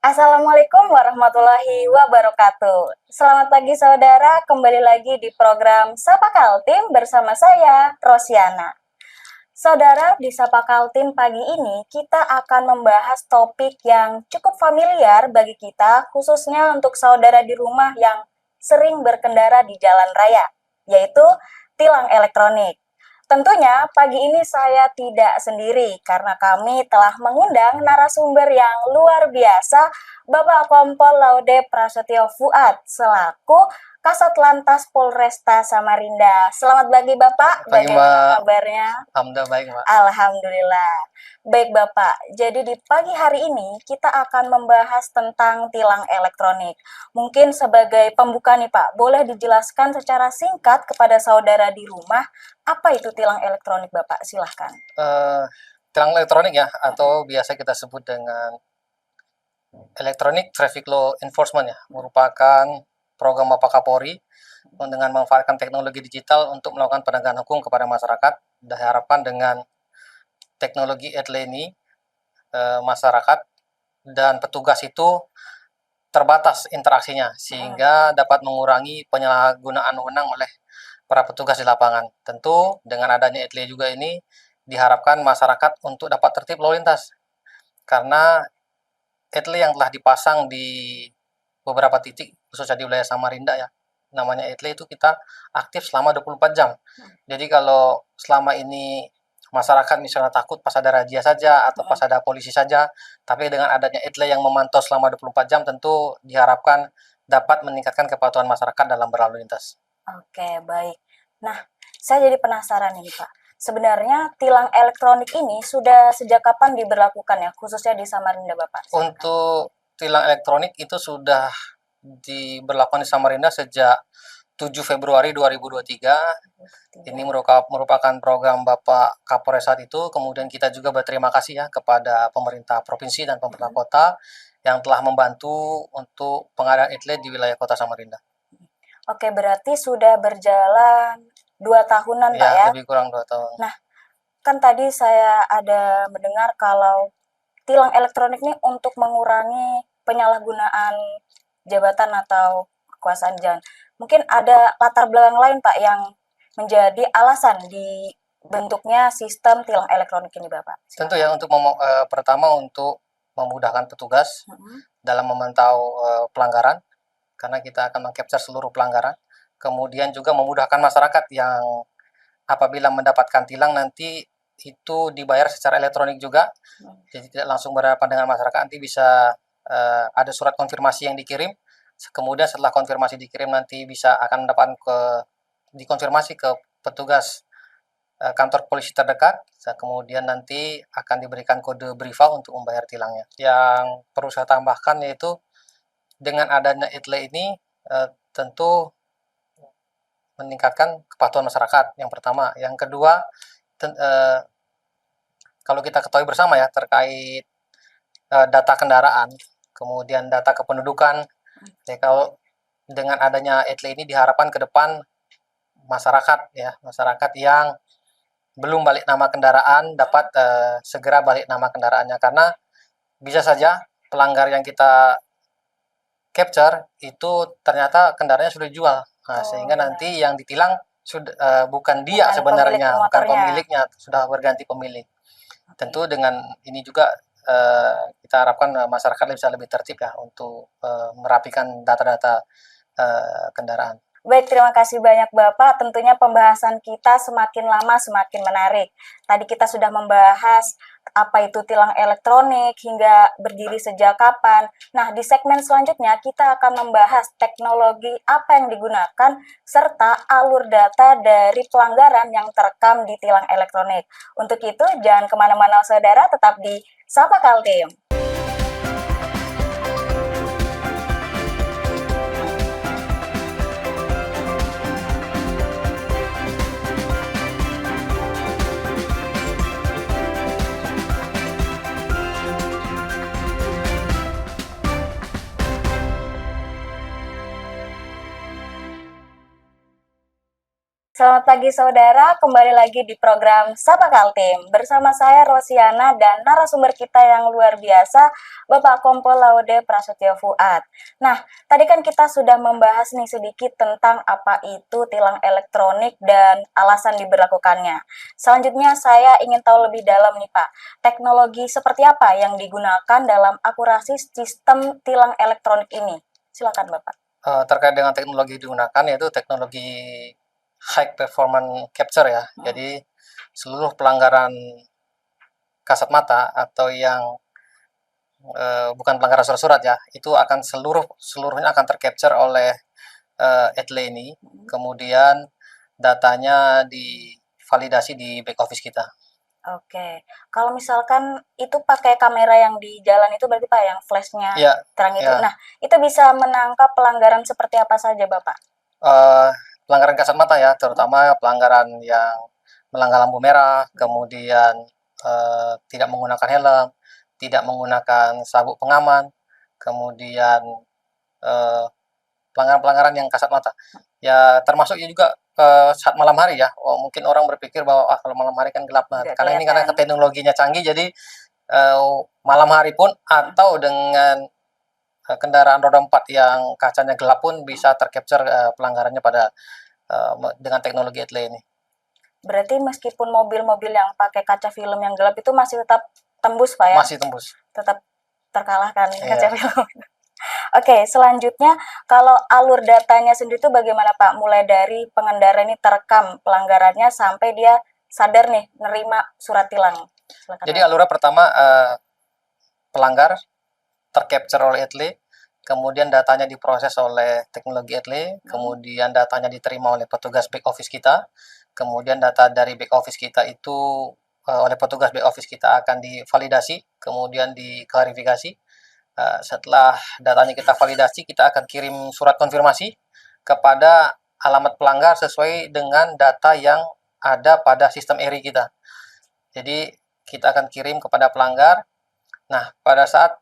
Assalamualaikum warahmatullahi wabarakatuh. Selamat pagi saudara, kembali lagi di program Sapa Kaltim bersama saya, Rosiana. Saudara, di Sapa Kaltim pagi ini kita akan membahas topik yang cukup familiar bagi kita, khususnya untuk saudara di rumah yang sering berkendara di jalan raya, yaitu tilang elektronik. Tentunya pagi ini saya tidak sendiri karena kami telah mengundang narasumber yang luar biasa, Bapak Kompol Laude Prasetyo Fuad selaku Kasat Lantas Polresta Samarinda. Selamat pagi Bapak, Pagi bagaimana Mbak, kabarnya? Alhamdulillah baik Mbak. Alhamdulillah. Baik Bapak, jadi di pagi hari ini kita akan membahas tentang tilang elektronik. Mungkin sebagai pembuka nih Pak, boleh dijelaskan secara singkat kepada saudara di rumah apa itu tilang elektronik Bapak? Silahkan. Tilang elektronik ya, atau biasa kita sebut dengan Electronic Traffic Law Enforcement ya, merupakan program Bapak Kapolri dengan memanfaatkan teknologi digital untuk melakukan penegakan hukum kepada masyarakat. Diharapkan dengan teknologi ETLE ini, masyarakat dan petugas itu terbatas interaksinya, sehingga dapat mengurangi penyalahgunaan wewenang oleh para petugas di lapangan. Tentu dengan adanya ETLE juga ini diharapkan masyarakat untuk dapat tertib lalu lintas, karena ETLE yang telah dipasang di beberapa titik khususnya di wilayah Samarinda ya, namanya ETLE itu kita aktif selama 24 jam. Jadi kalau selama ini masyarakat misalnya takut pas ada razia saja atau pas ada polisi saja, tapi dengan adanya ETLE yang memantau selama 24 jam tentu diharapkan dapat meningkatkan kepatuhan masyarakat dalam berlalu lintas. Oke, baik. Nah, saya jadi penasaran ini Pak. Sebenarnya tilang elektronik ini sudah sejak kapan diberlakukan ya, khususnya di Samarinda Bapak? Untuk tilang elektronik itu sudah diberlakukan di Samarinda sejak 7 Februari 2023. Ini merupakan program Bapak Kapolres saat itu. Kemudian kita juga berterima kasih ya kepada pemerintah provinsi dan pemerintah kota yang telah membantu untuk pengadaan ETLE di wilayah kota Samarinda. Oke, berarti sudah berjalan 2 tahunan Pak ya? Lebih kurang 2 tahun. Nah, kan tadi saya ada mendengar kalau tilang elektronik ini untuk mengurangi penyalahgunaan jabatan atau kekuasaan jalan. Mungkin ada latar belakang lain Pak yang menjadi alasan dibentuknya sistem tilang elektronik ini Bapak? Tentu ya, untuk pertama untuk memudahkan petugas dalam memantau pelanggaran, karena kita akan meng-capture seluruh pelanggaran. Kemudian juga memudahkan masyarakat yang apabila mendapatkan tilang nanti itu dibayar secara elektronik juga, jadi tidak langsung berhadapan dengan masyarakat. Nanti bisa ada surat konfirmasi yang dikirim, kemudian setelah konfirmasi dikirim nanti bisa akan dikonfirmasi ke petugas kantor polisi terdekat, kemudian nanti akan diberikan kode BRIVA untuk membayar tilangnya. Yang perlu saya tambahkan yaitu dengan adanya ETLE ini tentu meningkatkan kepatuhan masyarakat, yang pertama. Yang kedua, kalau kita ketahui bersama ya terkait data kendaraan, kemudian data kependudukan, ya kalau dengan adanya ETLE ini diharapkan ke depan masyarakat yang belum balik nama kendaraan dapat segera balik nama kendaraannya, karena bisa saja pelanggar yang kita capture itu ternyata kendaraannya sudah dijual. Sehingga nanti yang ditilang bukan dia sebenarnya, bukan pemiliknya, sudah berganti pemilik. Tentu dengan ini juga kita harapkan masyarakat bisa lebih tertib ya untuk merapikan data-data kendaraan. Baik, terima kasih banyak Bapak. Tentunya pembahasan kita semakin lama semakin menarik. Tadi kita sudah membahas apa itu tilang elektronik hingga berdiri sejak kapan. Nah, di segmen selanjutnya kita akan membahas teknologi apa yang digunakan serta alur data dari pelanggaran yang terekam di tilang elektronik. Untuk itu, jangan kemana-mana saudara, tetap di Sapa Kaltim. Selamat pagi saudara, kembali lagi di program Sapa Kaltim. Bersama saya Rosiana dan narasumber kita yang luar biasa, Bapak Kompol Laude Prasetyo Fuad. Nah, tadi kan kita sudah membahas nih sedikit tentang apa itu tilang elektronik dan alasan diberlakukannya. Selanjutnya saya ingin tahu lebih dalam nih Pak, teknologi seperti apa yang digunakan dalam akurasi sistem tilang elektronik ini? Silakan Bapak. Terkait dengan teknologi digunakan yaitu teknologi high performance capture ya. Jadi seluruh pelanggaran kasat mata atau yang bukan pelanggaran surat-surat ya, itu akan seluruhnya akan tercapture oleh ETLE ini. Kemudian datanya divalidasi di back office kita. Oke, kalau misalkan itu pakai kamera yang di jalan itu berarti Pak yang flashnya Iya, terang itu. ya. Nah, itu bisa menangkap pelanggaran seperti apa saja Bapak? Pelanggaran kasat mata ya, terutama pelanggaran yang melanggar lampu merah, kemudian tidak menggunakan helm, tidak menggunakan sabuk pengaman, kemudian pelanggaran-pelanggaran yang kasat mata. Ya termasuk juga saat malam hari ya. Mungkin orang berpikir bahwa kalau malam hari kan gelap. Nah, Nggak karena ini karena kelihatan. teknologinya canggih, jadi malam hari pun atau dengan kendaraan roda 4 yang kacanya gelap pun bisa tercapture pelanggarannya pada dengan teknologi ETLE ini. Berarti meskipun mobil-mobil yang pakai kaca film yang gelap itu masih tetap tembus Pak ya? Masih tembus. Tetap terkalahkan kaca Iya. film. Oke, selanjutnya kalau alur datanya sendiri itu bagaimana Pak? Mulai dari pengendara ini terekam pelanggarannya sampai dia sadar nih nerima surat tilang. Silakan Jadi Bapak. alurnya pertama pelanggar tercapture oleh ETLE, kemudian datanya diproses oleh teknologi ETLE, kemudian datanya diterima oleh petugas back office kita, kemudian data dari back office kita itu oleh petugas back office kita akan divalidasi, kemudian diklarifikasi. Setelah datanya kita validasi, kita akan kirim surat konfirmasi kepada alamat pelanggar sesuai dengan data yang ada pada sistem ERI kita. Jadi kita akan kirim kepada pelanggar. Nah, pada saat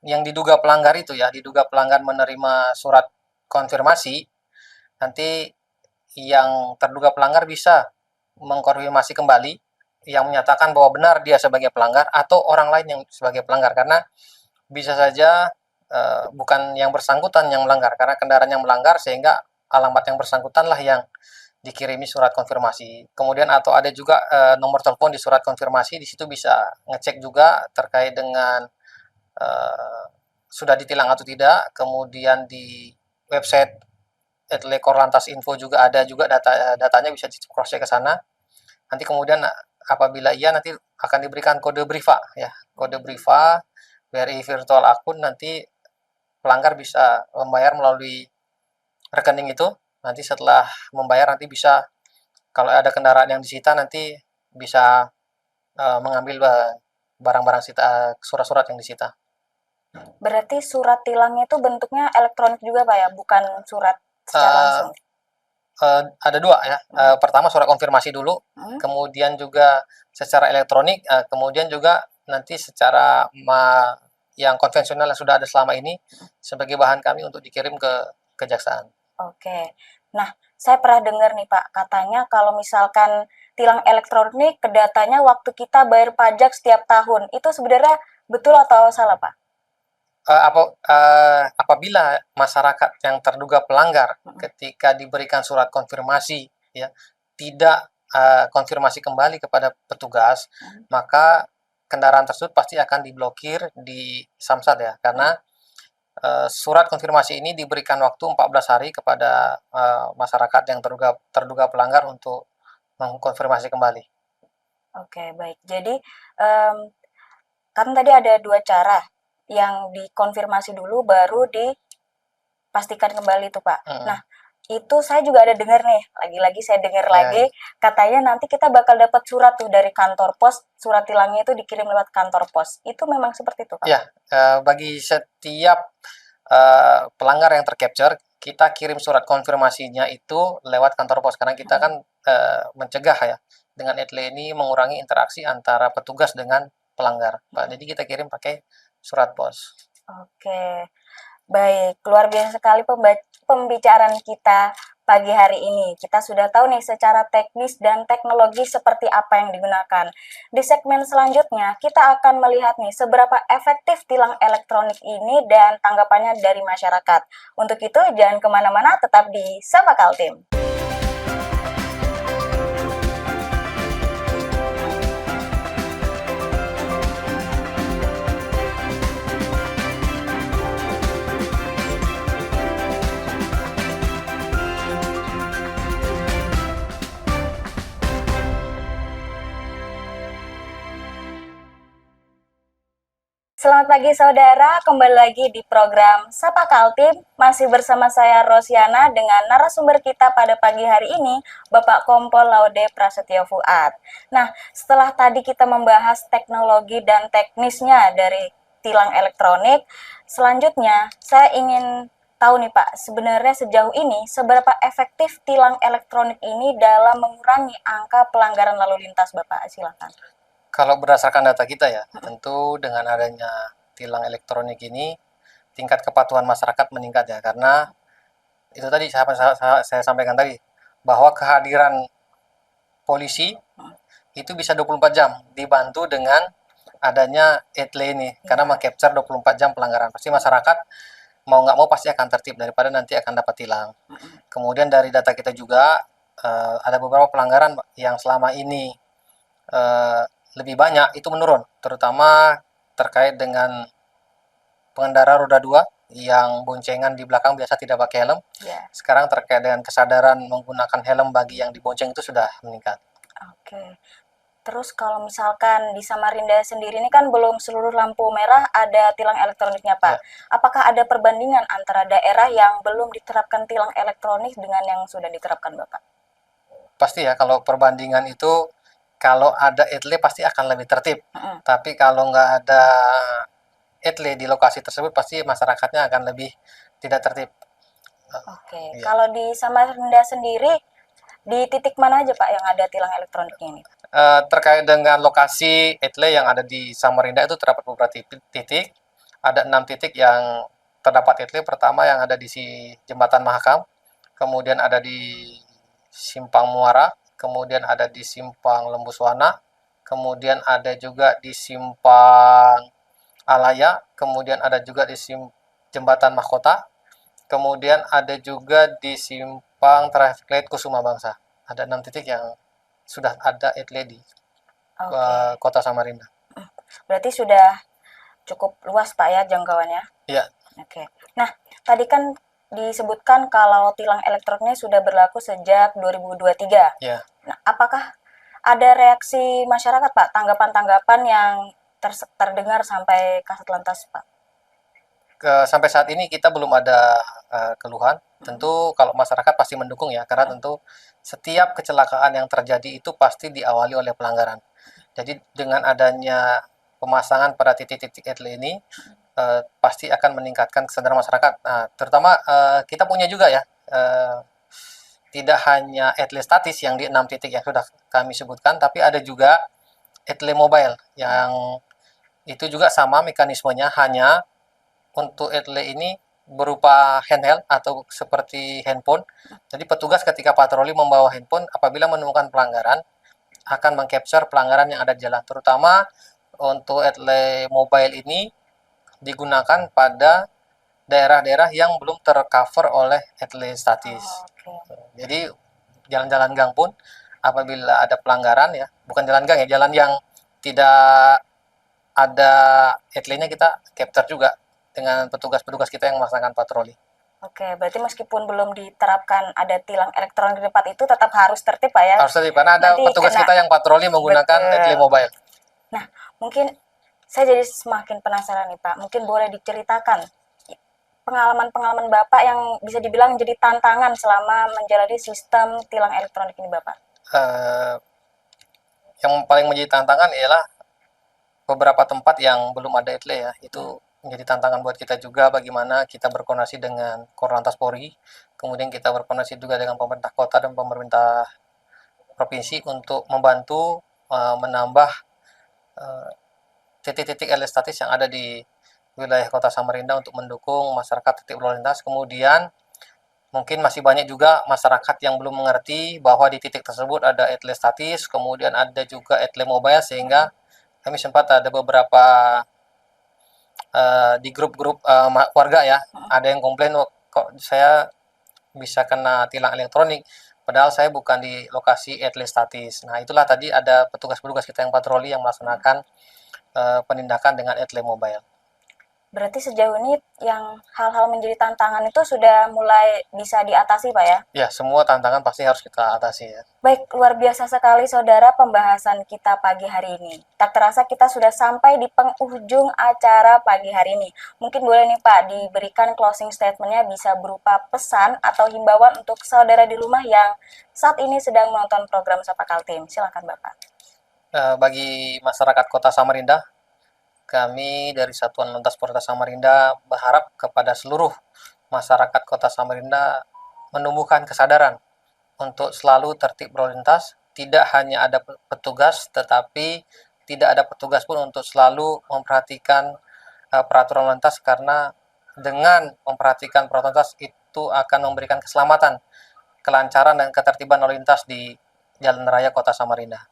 yang diduga pelanggar itu ya, diduga pelanggar menerima surat konfirmasi, nanti yang terduga pelanggar bisa mengkonfirmasi kembali yang menyatakan bahwa benar dia sebagai pelanggar atau orang lain yang sebagai pelanggar, karena bisa saja bukan yang bersangkutan yang melanggar, karena kendaraan yang melanggar sehingga alamat yang bersangkutanlah yang dikirimi surat konfirmasi. Kemudian atau ada juga nomor telepon di surat konfirmasi, di situ bisa ngecek juga terkait dengan sudah ditilang atau tidak. Kemudian di website Etle Korlantas Info juga ada juga datanya bisa di cross check ke sana. Nanti kemudian apabila iya nanti akan diberikan kode BRIVA ya. Kode BRIVA BRI virtual akun, nanti pelanggar bisa membayar melalui rekening itu. Nanti setelah membayar nanti bisa, kalau ada kendaraan yang disita nanti bisa mengambil barang-barang surat-surat yang disita. Berarti surat tilangnya itu bentuknya elektronik juga Pak ya, bukan surat secara langsung. Ada dua ya. Pertama surat konfirmasi dulu, kemudian juga secara elektronik, kemudian juga nanti secara yang konvensional yang sudah ada selama ini sebagai bahan kami untuk dikirim ke kejaksaan. Oke. Nah, saya pernah dengar nih Pak, katanya kalau misalkan tilang elektronik ke datanya waktu kita bayar pajak setiap tahun, itu sebenarnya betul atau salah Pak? Apabila masyarakat yang terduga pelanggar ketika diberikan surat konfirmasi ya tidak konfirmasi kembali kepada petugas, maka kendaraan tersebut pasti akan diblokir di Samsat ya, karena surat konfirmasi ini diberikan waktu 14 hari kepada masyarakat yang terduga pelanggar untuk mengkonfirmasi kembali. Oke, baik. Jadi kan tadi ada dua cara, yang dikonfirmasi dulu baru dipastikan kembali tuh Pak. Nah, itu saya juga ada dengar nih, lagi-lagi saya dengar lagi, katanya nanti kita bakal dapat surat tuh dari kantor pos, surat tilangnya itu dikirim lewat kantor pos. Itu memang seperti itu Pak? Ya, bagi setiap pelanggar yang tercapture, kita kirim surat konfirmasinya itu lewat kantor pos, karena kita kan mencegah ya, dengan ETLE ini mengurangi interaksi antara petugas dengan pelanggar. Jadi kita kirim pakai surat pos. Oke, baik. Luar biasa sekali pembicaraan kita pagi hari ini. Kita sudah tahu nih secara teknis dan teknologi seperti apa yang digunakan. Di segmen selanjutnya, kita akan melihat nih seberapa efektif tilang elektronik ini dan tanggapannya dari masyarakat. Untuk itu, jangan kemana-mana, tetap di Sapa Kaltim. Selamat pagi saudara, kembali lagi di program Sapa Kaltim. Masih bersama saya Rosiana dengan narasumber kita pada pagi hari ini, Bapak Kompol Laude Prasetyo Fuad. Nah, setelah tadi kita membahas teknologi dan teknisnya dari tilang elektronik, selanjutnya saya ingin tahu nih Pak, sebenarnya sejauh ini seberapa efektif tilang elektronik ini dalam mengurangi angka pelanggaran lalu lintas Bapak? Silakan. Kalau berdasarkan data kita ya, tentu dengan adanya tilang elektronik ini, tingkat kepatuhan masyarakat meningkat ya, karena itu tadi saya sampaikan tadi, bahwa kehadiran polisi itu bisa 24 jam, dibantu dengan adanya etle ini, karena meng-capture 24 jam pelanggaran. Pasti masyarakat mau nggak mau pasti akan tertib daripada nanti akan dapat tilang. Kemudian dari data kita juga ada beberapa pelanggaran yang selama ini lebih banyak itu menurun, terutama terkait dengan pengendara roda 2 yang boncengan di belakang biasa tidak pakai helm. Ya. Sekarang terkait dengan kesadaran menggunakan helm bagi yang dibonceng itu sudah meningkat. Oke. Terus kalau misalkan di Samarinda sendiri ini kan belum seluruh lampu merah ada tilang elektroniknya, Pak. Ya. Apakah ada perbandingan antara daerah yang belum diterapkan tilang elektronik dengan yang sudah diterapkan, Bapak? Pasti ya, kalau perbandingan itu kalau ada etle pasti akan lebih tertib. Tapi kalau nggak ada etle di lokasi tersebut pasti masyarakatnya akan lebih tidak tertib. Oke. Iya. Kalau di Samarinda sendiri di titik mana aja Pak yang ada tilang elektroniknya ini? Terkait dengan lokasi etle yang ada di Samarinda itu terdapat beberapa titik. Ada 6 titik yang terdapat etle. Pertama yang ada di Jembatan Mahakam, kemudian ada di Simpang Muara, kemudian ada di Simpang Lembuswana, kemudian ada juga di Simpang Alaya, kemudian ada juga di Jembatan Mahkota, kemudian ada juga di Simpang Traffic Light Kusuma Bangsa. Ada 6 titik yang sudah ada etle di Kota Samarinda. Berarti sudah cukup luas Pak ya jangkauannya? Iya. Oke. Nah, tadi kan disebutkan kalau tilang elektroniknya sudah berlaku sejak 2023. Ya. Nah, apakah ada reaksi masyarakat Pak, tanggapan-tanggapan yang terdengar sampai Kasat Lantas Pak? Sampai saat ini kita belum ada keluhan. Tentu kalau masyarakat pasti mendukung ya, karena tentu setiap kecelakaan yang terjadi itu pasti diawali oleh pelanggaran. Jadi dengan adanya pemasangan pada titik-titik etle ini, pasti akan meningkatkan kesadaran masyarakat. Nah, terutama kita punya juga ya, tidak hanya etle statis yang di 6 titik yang sudah kami sebutkan, tapi ada juga etle mobile yang itu juga sama mekanismenya, hanya untuk etle ini berupa handheld atau seperti handphone. Jadi petugas ketika patroli membawa handphone apabila menemukan pelanggaran akan meng-capture pelanggaran yang ada di jalan. Terutama untuk etle mobile ini digunakan pada daerah-daerah yang belum tercover oleh etle statis. Jadi jalan-jalan gang pun apabila ada pelanggaran ya, bukan jalan gang ya, jalan yang tidak ada etle-nya kita capture juga dengan petugas-petugas kita yang melaksanakan patroli. Oke, berarti meskipun belum diterapkan ada tilang elektronik di tempat itu tetap harus tertib Pak ya? Harus tertib, karena ada petugas kita yang patroli menggunakan etle mobile. Nah, mungkin saya jadi semakin penasaran nih Pak, mungkin boleh diceritakan pengalaman-pengalaman Bapak yang bisa dibilang jadi tantangan selama menjalani sistem tilang elektronik ini Bapak? Yang paling menjadi tantangan ialah beberapa tempat yang belum ada etle ya, itu menjadi tantangan buat kita juga bagaimana kita berkoordinasi dengan Korlantas Polri, kemudian kita berkoordinasi juga dengan pemerintah kota dan pemerintah provinsi untuk membantu menambah titik-titik etle statis yang ada di wilayah Kota Samarinda untuk mendukung masyarakat tertib lalu lintas. Kemudian Mungkin masih banyak juga masyarakat yang belum mengerti bahwa di titik tersebut ada etle statis, kemudian ada juga etle mobile, sehingga kami sempat ada beberapa di grup-grup warga ya, ada yang komplain kok saya bisa kena tilang elektronik, padahal saya bukan di lokasi etle statis. Nah, itulah tadi ada petugas-petugas kita yang patroli yang melaksanakan penindakan dengan etle mobile. Berarti sejauh ini yang hal-hal menjadi tantangan itu sudah mulai bisa diatasi, Pak ya? Ya, semua tantangan pasti harus kita atasi ya. Baik, luar biasa sekali saudara pembahasan kita pagi hari ini. Tak terasa kita sudah sampai di penghujung acara pagi hari ini. Mungkin boleh nih Pak diberikan closing statement-nya bisa berupa pesan atau himbauan untuk saudara di rumah yang saat ini sedang menonton program Sapa Kaltim. Silakan Bapak. Bagi masyarakat Kota Samarinda, kami dari Satuan Lantas Polres Samarinda berharap kepada seluruh masyarakat Kota Samarinda menumbuhkan kesadaran untuk selalu tertib berlalu lintas. Tidak hanya ada petugas, tetapi tidak ada petugas pun untuk selalu memperhatikan peraturan lalu lintas, karena dengan memperhatikan peraturan lalu lintas itu akan memberikan keselamatan, kelancaran dan ketertiban lalu lintas di Jalan Raya Kota Samarinda.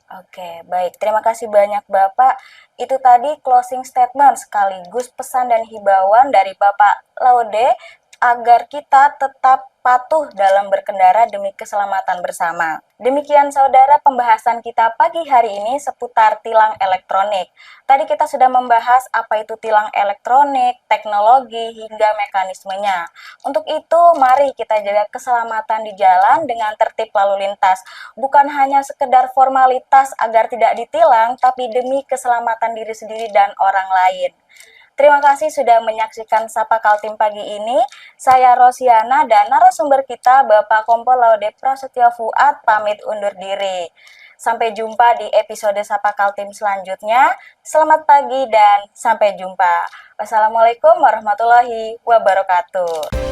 Oke, baik. Terima kasih banyak Bapak. Itu tadi closing statement sekaligus pesan dan himbauan dari Bapak Laude agar kita tetap patuh dalam berkendara demi keselamatan bersama. Demikian saudara pembahasan kita pagi hari ini seputar tilang elektronik. Tadi kita sudah membahas apa itu tilang elektronik, teknologi, hingga mekanismenya. Untuk itu, mari kita jaga keselamatan di jalan dengan tertib lalu lintas. Bukan hanya sekedar formalitas agar tidak ditilang, tapi demi keselamatan diri sendiri dan orang lain. Terima kasih sudah menyaksikan Sapa Kaltim pagi ini. Saya Rosiana dan narasumber kita Bapak Kompol Laude Prasetyo Fuad pamit undur diri. Sampai jumpa di episode Sapa Kaltim selanjutnya. Selamat pagi dan sampai jumpa. Wassalamualaikum warahmatullahi wabarakatuh.